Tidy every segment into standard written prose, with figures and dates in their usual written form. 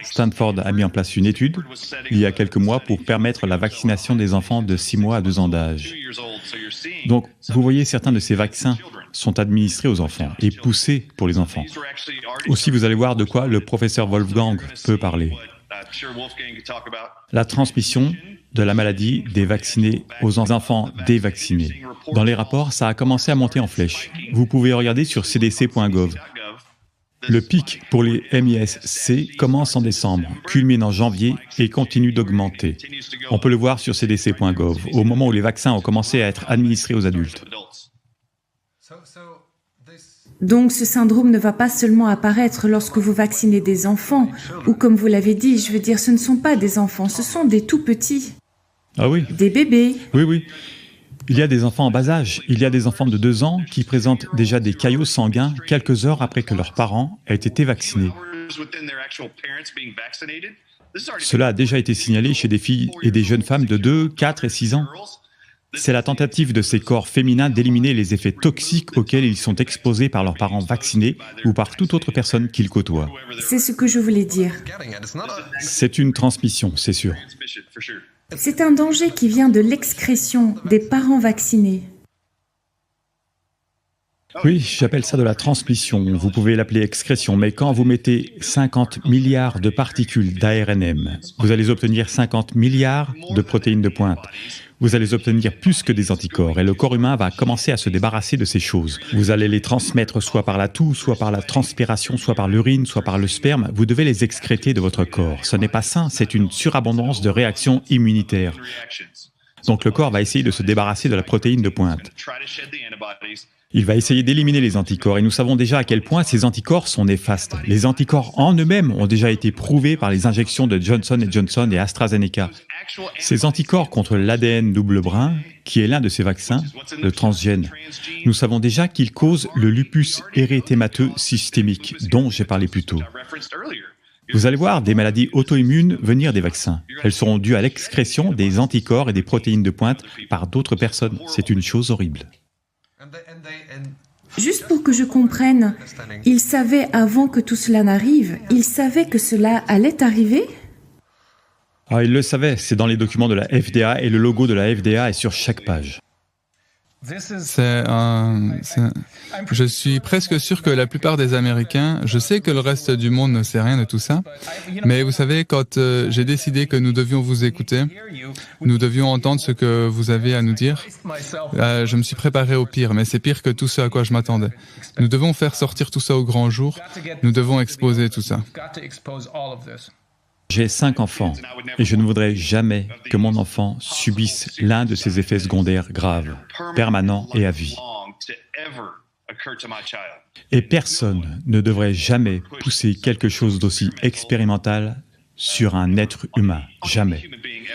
Stanford a mis en place une étude, il y a quelques mois, pour permettre la vaccination des enfants de 6 mois à 2 ans d'âge. Donc, vous voyez, certains de ces vaccins sont administrés aux enfants et poussés pour les enfants. Aussi, vous allez voir de quoi le professeur Wolfgang peut parler. La transmission de la maladie des vaccinés aux enfants dévaccinés. Dans les rapports, ça a commencé à monter en flèche. Vous pouvez regarder sur cdc.gov. Le pic pour les MIS-C commence en décembre, culmine en janvier et continue d'augmenter. On peut le voir sur cdc.gov, au moment où les vaccins ont commencé à être administrés aux adultes. Donc ce syndrome ne va pas seulement apparaître lorsque vous vaccinez des enfants, ou comme vous l'avez dit, je veux dire, ce ne sont pas des enfants, ce sont des tout petits. Ah oui. Des bébés. Oui. Il y a des enfants en bas âge. Il y a des enfants de 2 ans qui présentent déjà des caillots sanguins quelques heures après que leurs parents aient été vaccinés. Cela a déjà été signalé chez des filles et des jeunes femmes de 2, 4 et 6 ans. C'est la tentative de ces corps féminins d'éliminer les effets toxiques auxquels ils sont exposés par leurs parents vaccinés ou par toute autre personne qu'ils côtoient. C'est ce que je voulais dire. C'est une transmission, c'est sûr. C'est un danger qui vient de l'excrétion des parents vaccinés. Oui, j'appelle ça de la transmission. Vous pouvez l'appeler excrétion, mais quand vous mettez 50 milliards de particules d'ARNM, vous allez obtenir 50 milliards de protéines de pointe. Vous allez obtenir plus que des anticorps et le corps humain va commencer à se débarrasser de ces choses. Vous allez les transmettre soit par la toux, soit par la transpiration, soit par l'urine, soit par le sperme. Vous devez les excréter de votre corps. Ce n'est pas sain, c'est une surabondance de réactions immunitaires. Donc le corps va essayer de se débarrasser de la protéine de pointe. Il va essayer d'éliminer les anticorps et nous savons déjà à quel point ces anticorps sont néfastes. Les anticorps en eux-mêmes ont déjà été prouvés par les injections de Johnson & Johnson et AstraZeneca. Ces anticorps contre l'ADN double brun, qui est l'un de ces vaccins, le transgène, nous savons déjà qu'ils causent le lupus érythémateux systémique, dont j'ai parlé plus tôt. Vous allez voir des maladies auto-immunes venir des vaccins. Elles seront dues à l'excrétion des anticorps et des protéines de pointe par d'autres personnes. C'est une chose horrible. Juste pour que je comprenne, ils savaient avant que tout cela n'arrive, ils savaient que cela allait arriver ? Ah, ils le savaient, c'est dans les documents de la FDA et le logo de la FDA est sur chaque page. Je suis presque sûr que la plupart des Américains, je sais que le reste du monde ne sait rien de tout ça, mais vous savez, quand j'ai décidé que nous devions vous écouter, nous devions entendre ce que vous avez à nous dire, je me suis préparé au pire, mais c'est pire que tout ce à quoi je m'attendais. Nous devons faire sortir tout ça au grand jour, nous devons exposer tout ça. J'ai 5 enfants et je ne voudrais jamais que mon enfant subisse l'un de ces effets secondaires graves, permanents et à vie. Et personne ne devrait jamais pousser quelque chose d'aussi expérimental sur un être humain, jamais.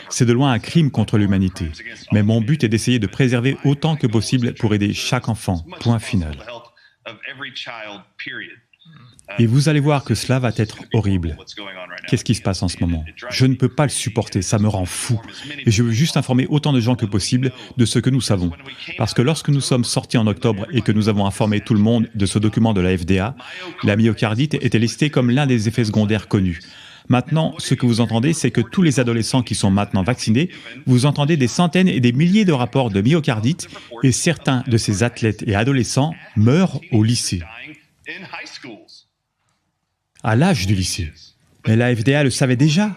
C'est de loin un crime contre l'humanité, mais mon but est d'essayer de préserver autant que possible pour aider chaque enfant, point final. Et vous allez voir que cela va être horrible. Qu'est-ce qui se passe en ce moment? Je ne peux pas le supporter, ça me rend fou. Et je veux juste informer autant de gens que possible de ce que nous savons. Parce que lorsque nous sommes sortis en octobre et que nous avons informé tout le monde de ce document de la FDA, la myocardite était listée comme l'un des effets secondaires connus. Maintenant, ce que vous entendez, c'est que tous les adolescents qui sont maintenant vaccinés, vous entendez des centaines et des milliers de rapports de myocardite et certains de ces athlètes et adolescents meurent au lycée. À l'âge du lycée. Mais la FDA le savait déjà.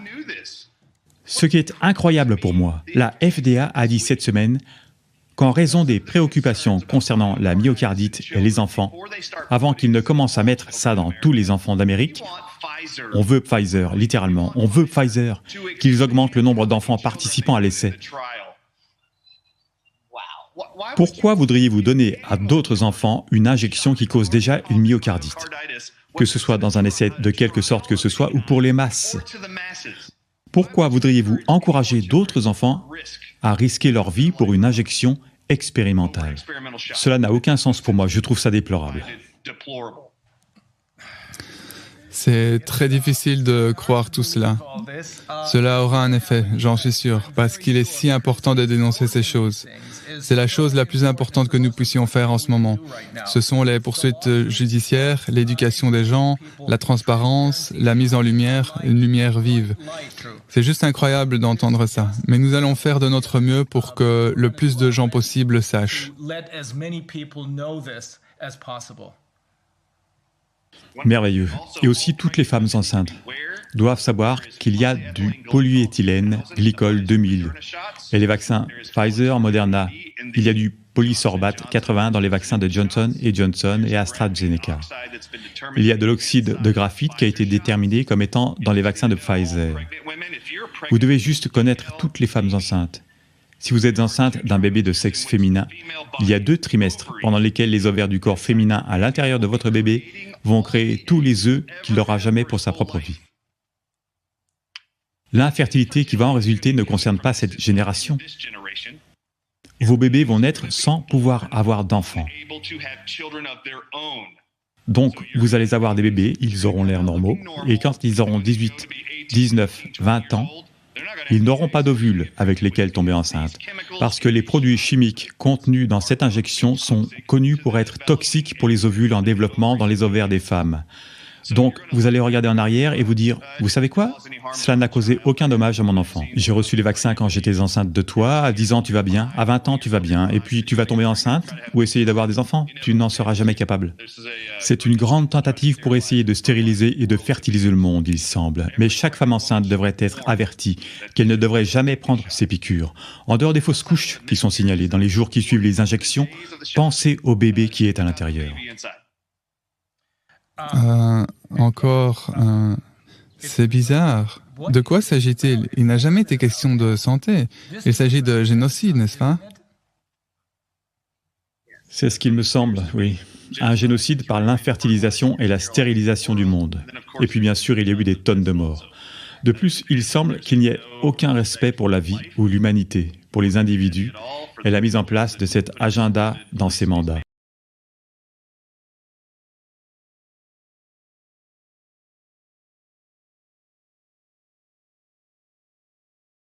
Ce qui est incroyable pour moi, la FDA a dit cette semaine qu'en raison des préoccupations concernant la myocardite et les enfants, avant qu'ils ne commencent à mettre ça dans tous les enfants d'Amérique, on veut Pfizer, littéralement, on veut Pfizer, qu'ils augmentent le nombre d'enfants participant à l'essai. Pourquoi voudriez-vous donner à d'autres enfants une injection qui cause déjà une myocardite ? Que ce soit dans un essai de quelque sorte que ce soit ou pour les masses. Pourquoi voudriez-vous encourager d'autres enfants à risquer leur vie pour une injection expérimentale? Cela n'a aucun sens pour moi, je trouve ça déplorable. C'est très difficile de croire tout cela. Cela aura un effet, j'en suis sûr, parce qu'il est si important de dénoncer ces choses. C'est la chose la plus importante que nous puissions faire en ce moment. Ce sont les poursuites judiciaires, l'éducation des gens, la transparence, la mise en lumière, une lumière vive. C'est juste incroyable d'entendre ça. Mais nous allons faire de notre mieux pour que le plus de gens possible sachent. Merveilleux. Et aussi toutes les femmes enceintes doivent savoir qu'il y a du polyéthylène glycol 2000 et les vaccins Pfizer, Moderna. Il y a du polysorbate 80 dans les vaccins de Johnson & Johnson et AstraZeneca. Il y a de l'oxyde de graphite qui a été déterminé comme étant dans les vaccins de Pfizer. Vous devez juste connaître toutes les femmes enceintes. Si vous êtes enceinte d'un bébé de sexe féminin, il y a 2 trimestres pendant lesquels les ovaires du corps féminin à l'intérieur de votre bébé vont créer tous les œufs qu'il n'aura jamais pour sa propre vie. L'infertilité qui va en résulter ne concerne pas cette génération. Vos bébés vont naître sans pouvoir avoir d'enfants. Donc, vous allez avoir des bébés, ils auront l'air normaux, et quand ils auront 18, 19, 20 ans, ils n'auront pas d'ovules avec lesquels tomber enceinte, parce que les produits chimiques contenus dans cette injection sont connus pour être toxiques pour les ovules en développement dans les ovaires des femmes. Donc, vous allez regarder en arrière et vous dire, vous savez quoi? Cela n'a causé aucun dommage à mon enfant. J'ai reçu les vaccins quand j'étais enceinte de toi, à 10 ans tu vas bien, à 20 ans tu vas bien, et puis tu vas tomber enceinte ou essayer d'avoir des enfants, tu n'en seras jamais capable. C'est une grande tentative pour essayer de stériliser et de fertiliser le monde, il semble. Mais chaque femme enceinte devrait être avertie qu'elle ne devrait jamais prendre ces piqûres. En dehors des fausses couches qui sont signalées dans les jours qui suivent les injections, pensez au bébé qui est à l'intérieur. C'est bizarre. De quoi s'agit-il? Il n'a jamais été question de santé. Il s'agit de génocide, n'est-ce pas? C'est ce qu'il me semble, oui. Un génocide par l'infertilisation et la stérilisation du monde. Et puis bien sûr, il y a eu des tonnes de morts. De plus, il semble qu'il n'y ait aucun respect pour la vie ou l'humanité, pour les individus, et la mise en place de cet agenda dans ces mandats.